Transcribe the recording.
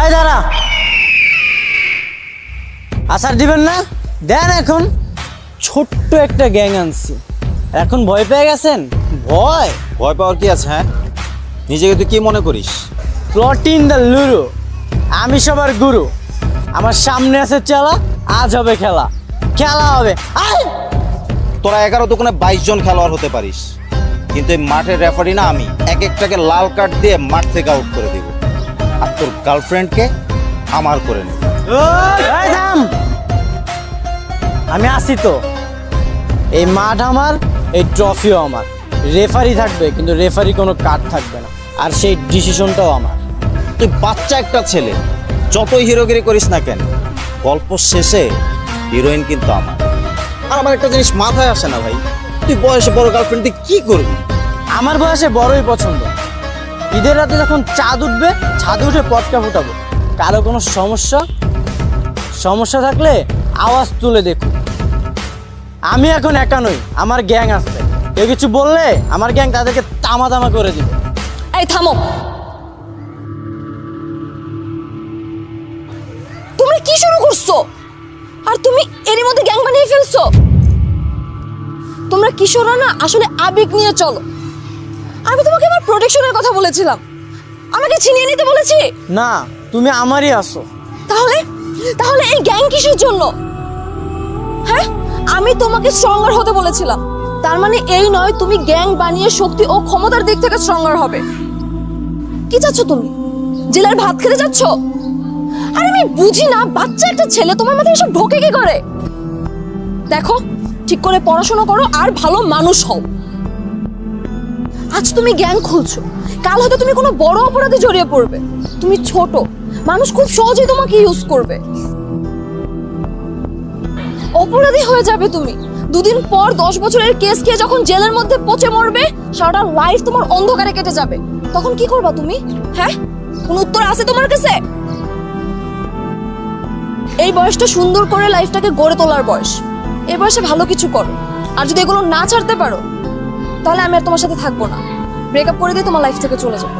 এই দাঁড়া, আসার দিবেন না? দেন, এখন ছোট্ট একটা গ্যাং আনছি, এখন ভয় পেয়ে গেছেন? ভয় ভয় পাওয়ার কি আছে? হ্যাঁ, নিজেকে তুই কি মনে করিস? প্রোটিন দ্য লুরু, আমি সবার গুরু। আমার সামনে আছে চেলা, আজ হবে খেলা, খেলা হবে। আয়! তোরা 11 দোকানে 22 জন খেলোয়াড় হতে পারিস, কিন্তু এই মাঠের রেফারি না আমি, এক একটাকে লাল কার্ড দিয়ে মাঠ থেকে আউট করে দিব, আর তোর গার্লফ্রেন্ডকে আমার করে নেব। এই থাম, আমি আসি তো। এই মাঠ আমার, এই ট্রফিও আমার। রেফারি থাকবে, কিন্তু রেফারি কোনো কার্ড থাকবে না, আর সেই ডিসিশনটাও আমার। তুই বাচ্চা একটা ছেলে, যতই হিরোগিরি করিস না কেন, গল্প শেষে হিরোইন কিন্তু আমার। আর আমার একটা জিনিস মাথায় আসে না ভাই, তুই বয়সে বড় গার্লফ্রেন্ড দিয়ে কি করবি? আমার বয়সে বড়ই পছন্দ। ঈদের রাতে যখন চাঁদ উঠবে, ছাদে উঠে পটকা ফুটাবো। কারো কোনো সমস্যা থাকলে আওয়াজ তুলে দেখুন। আমি এখন একা নই, আমার গ্যাং আছে। কেউ কিছু বললে আমার গ্যাং তাদেরকে তামা তামা করে দিবে। এই থামো, তোমরা কি শুরু করছো? আর তুমি এরই মধ্যে গ্যাং বানিয়ে ফেলছো। তোমরা কিশোররা না আসলে আবেগ নিয়ে চলো। আমি তোমাকে আমার প্রোটেকশনের কথা বলেছিলাম, আমাকে ছিনিয়ে নিতে বলেছি না, তুমি আমারই আসো। তাহলে তাহলে এই গ্যাং কিসের জন্য? হ্যাঁ, আমি তোমাকে স্ট্রঙ্গার হতে বলেছিলাম, তার মানে এই নয় তুমি গ্যাং বানিয়ে শক্তি ও ক্ষমতার দিক থেকে স্ট্রঙ্গার হবে। কি চাচ্ছ তুমি? জেলার ভাত খেতে যাচ্ছ? আর আমি বুঝি না, বাচ্চা একটা ছেলে তোমার মাথায় এসব ঢোকে কি করে? দেখো, ঠিক করে পড়াশোনা করো আর ভালো মানুষ হও। আজ তুমি গ্যাং খুলছো, কাল হয়তো তুমি কোনো বড় অপরাধে জড়িয়ে পড়বে। তুমি ছোট, মানুষ খুব সহজেই তোমাকে ইউজ করবে, অপরাধী হয়ে যাবে তুমি। দুদিন পর 10 বছরের কেস খেয়ে যখন জেলের মধ্যে পচে মরবে, সারাটা লাইফ তোমার অন্ধকারে কেটে যাবে। তখন কি করবা তুমি? হ্যাঁ, কোন উত্তর আছে তোমার কাছে? এই বয়সটা সুন্দর করে লাইফটাকে গড়ে তোলার বয়স। এই বয়সে ভালো কিছু করো, আর যদি এগুলো না ছাড়তে পারো, তাহলে আমি আর তোমার সাথে থাকবো না। ব্রেকআপ করে দিয়ে তোমার লাইফ থেকে চলে যাবো।